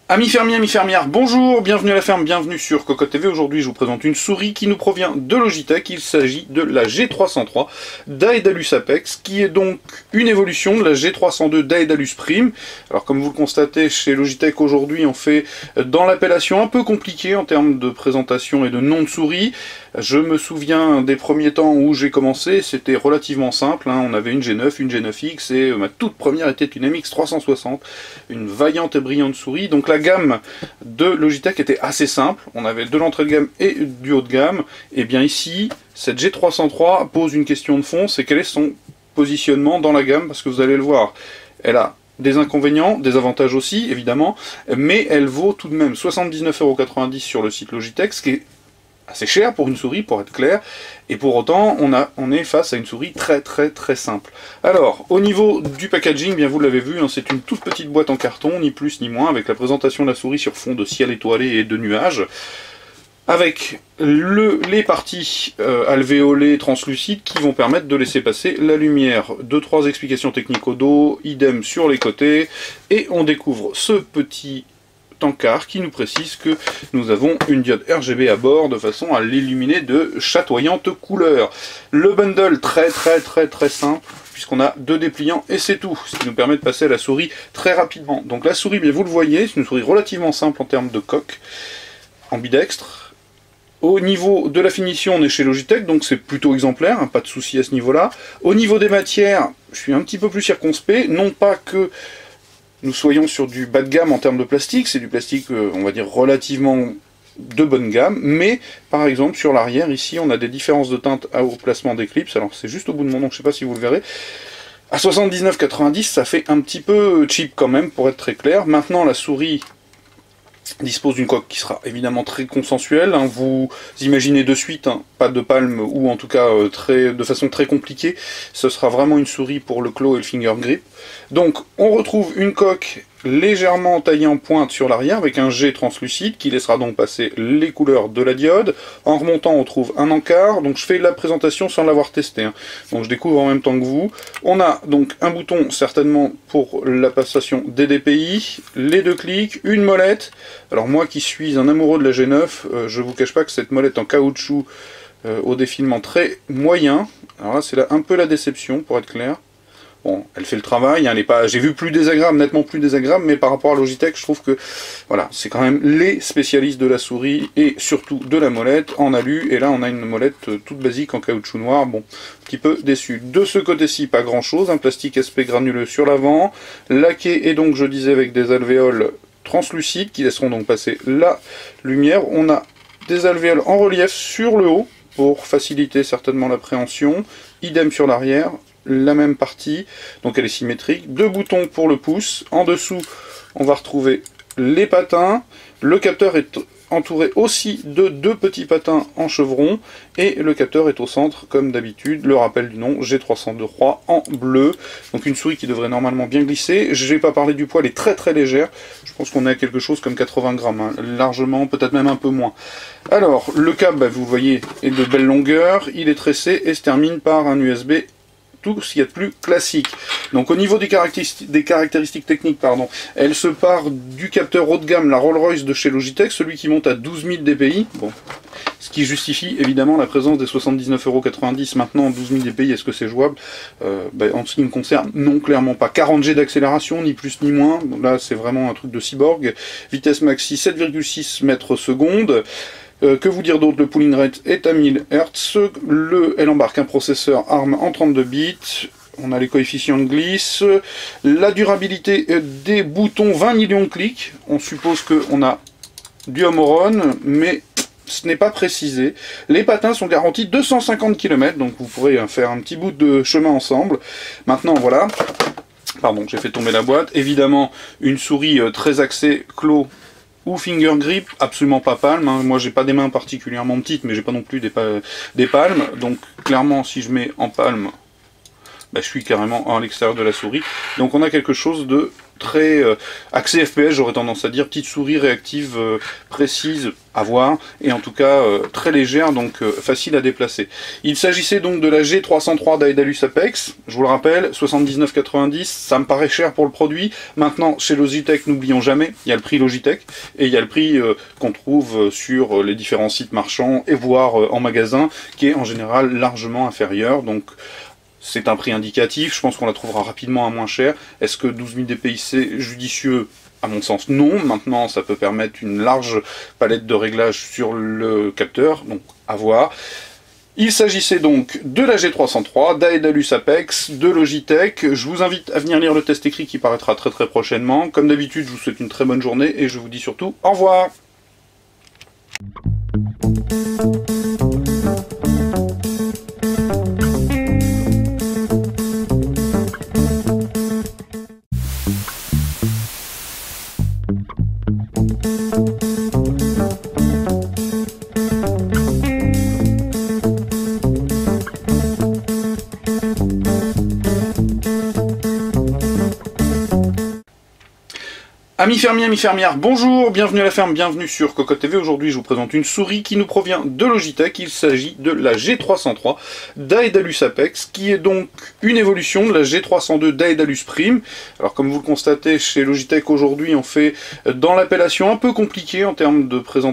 Amis fermiers, amis fermières, bonjour, bienvenue à la ferme, bienvenue sur Cocotte TV. Aujourd'hui je vous présente une souris qui nous provient de Logitech. Il s'agit de la G303 Daedalus Apex, qui est donc une évolution de la G302 Daedalus Prime. Alors comme vous le constatez, chez Logitech aujourd'hui on fait dans l'appellation un peu compliquée en termes de présentation et de nom de souris. Je me souviens des premiers temps où j'ai commencé, c'était relativement simple, hein. On avait une G9, une G9X et ma toute première était une MX360, une vaillante et brillante souris. Donc la gamme de Logitech était assez simple, on avait de l'entrée de gamme et du haut de gamme. Et bien ici, cette G303 pose une question de fond, c'est quel est son positionnement dans la gamme, parce que vous allez le voir, elle a des inconvénients, des avantages aussi évidemment, mais elle vaut tout de même 79,90 € sur le site Logitech, ce qui est assez cher pour une souris, pour être clair, et pour autant on est face à une souris très simple. Alors au niveau du packaging, bien vous l'avez vu, hein, c'est une toute petite boîte en carton, ni plus ni moins, avec la présentation de la souris sur fond de ciel étoilé et de nuages, avec les parties alvéolées translucides qui vont permettre de laisser passer la lumière. 2-3 explications techniques au dos, idem sur les côtés, et on découvre ce petit encart qui nous précise que nous avons une diode RGB à bord de façon à l'illuminer de chatoyantes couleurs. Le bundle très simple, puisqu'on a 2 dépliants et c'est tout, ce qui nous permet de passer à la souris très rapidement. Donc la souris, bien vous le voyez, c'est une souris relativement simple en termes de coque, ambidextre. Au niveau de la finition, on est chez Logitech, donc c'est plutôt exemplaire, hein, pas de souci à ce niveau-là. Au niveau des matières, je suis un petit peu plus circonspect, non pas que nous soyons sur du bas de gamme en termes de plastique, c'est du plastique, on va dire, relativement de bonne gamme, mais par exemple sur l'arrière, ici, on a des différences de teinte au placement des clips, alors c'est juste au bout de mon ongle, je ne sais pas si vous le verrez. À 79,90 €, ça fait un petit peu cheap quand même, pour être très clair. Maintenant, la souris dispose d'une coque qui sera évidemment très consensuelle, hein. Vous imaginez de suite, hein, pas de palme, ou en tout cas de façon très compliquée, ce sera vraiment une souris pour le claw et le finger grip. Donc on retrouve une coque légèrement taillée en pointe sur l'arrière avec un G translucide qui laissera donc passer les couleurs de la diode. En remontant on trouve un encart, donc je fais la présentation sans l'avoir testé, hein. Donc je découvre en même temps que vous. On a donc un bouton certainement pour la passation des DPI, les 2 clics, une molette. Alors moi qui suis un amoureux de la G9, je vous cache pas que cette molette en caoutchouc au défilement très moyen, alors là c'est un peu la déception pour être clair. Bon, elle fait le travail, hein, elle est pas, j'ai vu plus désagréable, nettement plus désagréable, mais par rapport à Logitech, je trouve que voilà, c'est quand même les spécialistes de la souris et surtout de la molette en alu. Et là, on a une molette toute basique en caoutchouc noir. Bon, un petit peu déçu. De ce côté-ci, pas grand-chose, un plastique SP granuleux sur l'avant, laqué et donc je disais avec des alvéoles translucides qui laisseront donc passer la lumière. On a des alvéoles en relief sur le haut pour faciliter certainement l'appréhension. Idem sur l'arrière. La même partie, donc elle est symétrique, 2 boutons pour le pouce, en dessous on va retrouver les patins, le capteur est entouré aussi de 2 petits patins en chevron, et le capteur est au centre comme d'habitude, le rappel du nom, G303 en bleu, donc une souris qui devrait normalement bien glisser. Je vais pas parler du poids, elle est très légère, je pense qu'on est à quelque chose comme 80 grammes, hein, largement, peut-être même un peu moins. Alors, le câble, bah, vous voyez, est de belle longueur, il est tressé et se termine par un USB, tout ce qu'il y a de plus classique. Donc au niveau des caractéristiques techniques, pardon, elle se part du capteur haut de gamme, la Rolls-Royce de chez Logitech, celui qui monte à 12 000 dpi, bon, ce qui justifie évidemment la présence des 79,90 €. Maintenant, 12 000 dpi, est-ce que c'est jouable? En ce qui me concerne, non, clairement pas. 40 G d'accélération, ni plus ni moins, bon, là c'est vraiment un truc de cyborg. Vitesse maxi 7,6 mètres secondes. Que vous dire d'autre? Le pooling rate est à 1000 Hz. Elle embarque un processeur ARM en 32 bits. On a les coefficients de glisse. La durabilité des boutons, 20 millions de clics. On suppose qu'on a du home run, mais ce n'est pas précisé. Les patins sont garantis 250 km, donc vous pourrez faire un petit bout de chemin ensemble. Maintenant, voilà. Pardon, j'ai fait tomber la boîte. Évidemment, une souris très axée claw ou finger grip, absolument pas palme, hein. Moi j'ai pas des mains particulièrement petites, mais j'ai pas non plus des palmes, donc clairement si je mets en palme, bah, je suis carrément à l'extérieur de la souris, donc on a quelque chose de très axée FPS, j'aurais tendance à dire, petite souris réactive précise à voir, et en tout cas très légère, donc facile à déplacer. Il s'agissait donc de la G303 d'Aedalus Apex, je vous le rappelle, 79,90, ça me paraît cher pour le produit. Maintenant, chez Logitech, n'oublions jamais, il y a le prix Logitech, et il y a le prix qu'on trouve sur les différents sites marchands, et voire en magasin, qui est en général largement inférieur, donc c'est un prix indicatif, je pense qu'on la trouvera rapidement à moins cher. Est-ce que 12 000 dpi c'est judicieux? À mon sens, non. Maintenant, ça peut permettre une large palette de réglages sur le capteur, donc à voir. Il s'agissait donc de la G303, d'Aedalus Apex, de Logitech. Je vous invite à venir lire le test écrit qui paraîtra très très prochainement. Comme d'habitude, je vous souhaite une très bonne journée et je vous dis surtout au revoir. Amis fermiers, amis fermières, bonjour, bienvenue à la ferme, bienvenue sur Cocotte TV. Aujourd'hui, je vous présente une souris qui nous provient de Logitech. Il s'agit de la G303 d'Aedalus Apex, qui est donc une évolution de la G302 d'Aedalus Prime. Alors, comme vous le constatez, chez Logitech aujourd'hui, on fait dans l'appellation un peu compliquée en termes de présentation